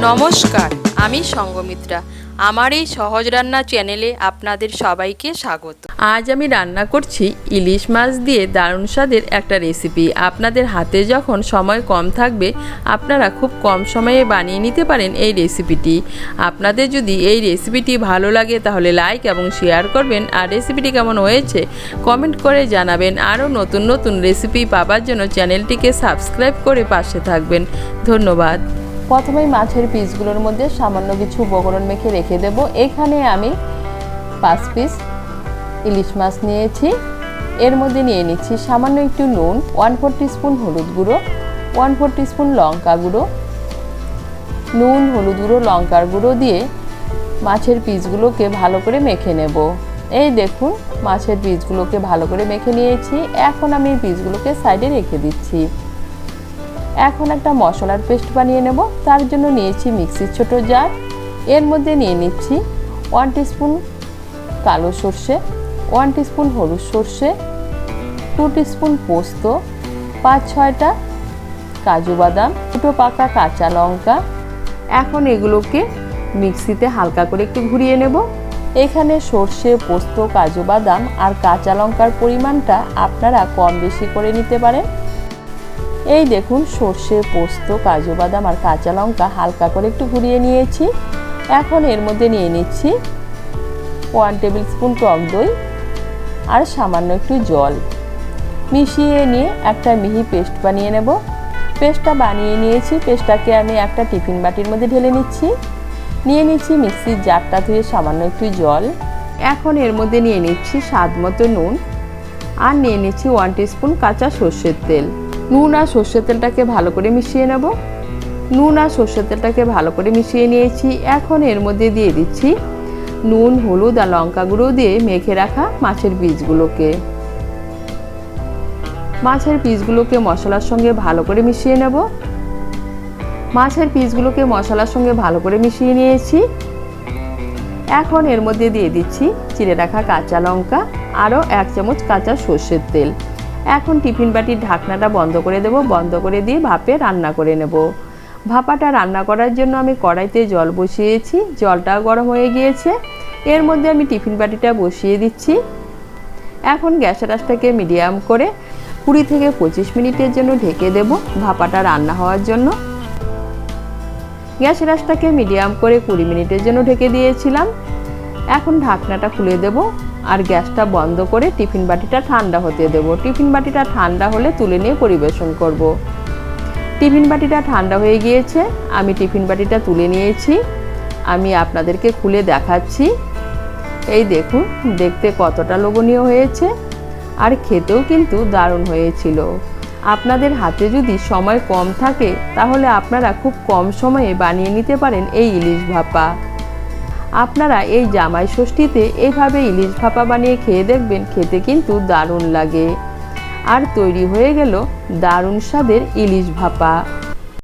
নমস্কার, আমি সঙ্গমিত্রা। আমার এই সহজ রান্না চ্যানেলে আপনাদের সবাইকে স্বাগত। আজ আমি রান্না করছি ইলিশ মাছ দিয়ে দারুণ স্বাদের একটা রেসিপি। আপনাদের হাতে যখন সময় কম থাকবে, আপনারা খুব কম সময়ে বানিয়ে নিতে পারেন এই রেসিপিটি। আপনাদের যদি এই রেসিপিটি ভালো লাগে তাহলে লাইক এবং শেয়ার করবেন, আর রেসিপিটি কেমন হয়েছে কমেন্ট করে জানাবেন। আরও নতুন নতুন রেসিপি পাওয়ার জন্য চ্যানেলটিকে সাবস্ক্রাইব করে পাশে থাকবেন। ধন্যবাদ। প্রথমেই মাছের পিসগুলোর মধ্যে সামান্য কিছু উপকরণ মেখে রেখে দেব। এখানে আমি 5 পিস ইলিশ মাছ নিয়েছি। এর মধ্যে নিয়ে নিচ্ছি সামান্য একটু নুন, 1/4 টিস্পুন হলুদ গুঁড়ো, 1/4 টিস্পুন লঙ্কা গুঁড়ো। নুন, হলুদ গুঁড়ো, লঙ্কার গুঁড়ো দিয়ে মাছের পিসগুলোকে ভালো করে মেখে নেব। এই দেখুন, মাছের পিসগুলোকে ভালো করে মেখে নিয়েছি। এখন আমি এই পিসগুলোকে সাইডে রেখে দিচ্ছি। এখন একটা মশলার পেস্ট বানিয়ে নেব। তার জন্য নিয়েছি মিক্সির ছোট জার। এর মধ্যে নিয়ে নিচ্ছি 1 টিস্পুন কালো সর্ষে, 1 টিস্পুন হলুদ সর্ষে, 2 টিস্পুন পোস্ত, 5-6টা কাজু বাদাম, 2 পাকা কাঁচা লঙ্কা। এখন এগুলোকে মিক্সিতে হালকা করে একটু ঘুরিয়ে নেব। এখানে সর্ষে, পোস্ত, কাজু বাদাম আর কাঁচা লঙ্কার পরিমাণটা আপনারা কম বেশি করে নিতে পারেন। এই দেখুন, সর্ষে, পোস্ত, কাজু বাদাম আর কাঁচা লঙ্কা হালকা করে একটু ঘুরিয়ে নিয়েছি। এখন এর মধ্যে নিয়ে নিচ্ছি 1 টেবিল স্পুন টক দই আর সামান্য একটু জল মিশিয়ে নিয়ে একটা মিহি পেস্ট বানিয়ে নেব। পেস্টটা বানিয়ে নিয়েছি। পেস্টটাকে আমি একটা টিফিন বাটির মধ্যে ঢেলে নিচ্ছি। নিয়ে নিচ্ছি মিক্সির জারটা ধুয়ে সামান্য একটু জল। এখন এর মধ্যে নিয়ে নিচ্ছি স্বাদ মতো নুন আর নিয়ে নিচ্ছি 1 টিস্পুন কাঁচা সর্ষের তেল। নুন আর সর্ষের তেলটাকে ভালো করে মিশিয়ে নেব। নুন আর সর্ষের তেলটাকে ভালো করে মিশিয়ে নিয়েছি। এখন এর মধ্যে দিয়ে দিচ্ছি নুন, হলুদ আর লঙ্কা গুঁড়ো দিয়ে মেখে রাখা মাছের পিসগুলোকে। মাছের পিসগুলোকে মশলার সঙ্গে ভালো করে মিশিয়ে নেব। মাছের পিসগুলোকে মশলার সঙ্গে ভালো করে মিশিয়ে নিয়েছি। এখন এর মধ্যে দিয়ে দিচ্ছি চিড়ে রাখা কাঁচা লঙ্কা, আরও 1 চামচ কাঁচা সর্ষের তেল। এখন টিফিন বাটির ঢাকনাটা বন্ধ করে দেব। বন্ধ করে দিয়ে ভাপে রান্না করে নেব। ভাপাটা রান্না করার জন্য আমি কড়াইতে জল বসিয়েছি। জলটাও গরম হয়ে গিয়েছে। এর মধ্যে আমি টিফিন বাটিটা বসিয়ে দিচ্ছি। এখন গ্যাসের আঁচটাকে মিডিয়াম করে 20 থেকে 25 মিনিটের জন্য ঢেকে দেব ভাপাটা রান্না হওয়ার জন্য। গ্যাসের আঁচটাকে মিডিয়াম করে 20 মিনিটের জন্য ঢেকে দিয়েছিলাম। এখন ঢাকনাটা খুলে দেব আর গ্যাসটা বন্ধ করে টিফিন বাটিটা ঠান্ডা হতে দেব। টিফিন বাটিটা ঠান্ডা হলে তুলে নিয়ে পরিবেশন করব। টিফিন বাটিটা ঠান্ডা হয়ে গিয়েছে। আমি টিফিন বাটিটা তুলে নিয়েছি। আমি আপনাদেরকে খুলে দেখাচ্ছি। এই দেখুন, দেখতে কতটা লোভনীয় হয়েছে আর খেতেও কিন্তু দারুণ হয়েছিল। আপনাদের হাতে যদি সময় কম থাকে তাহলে আপনারা খুব কম সময়ে বানিয়ে নিতে পারেন এই ইলিশ ভাপা। আপনারা এই জামাই ষষ্ঠীতে এইভাবে ইলিশ ভাপা বানিয়ে খেয়ে দেখবেন, খেতে কিন্তু দারুণ লাগে। আর তৈরি হয়ে গেল দারুণ স্বাদের ইলিশ ভাপা।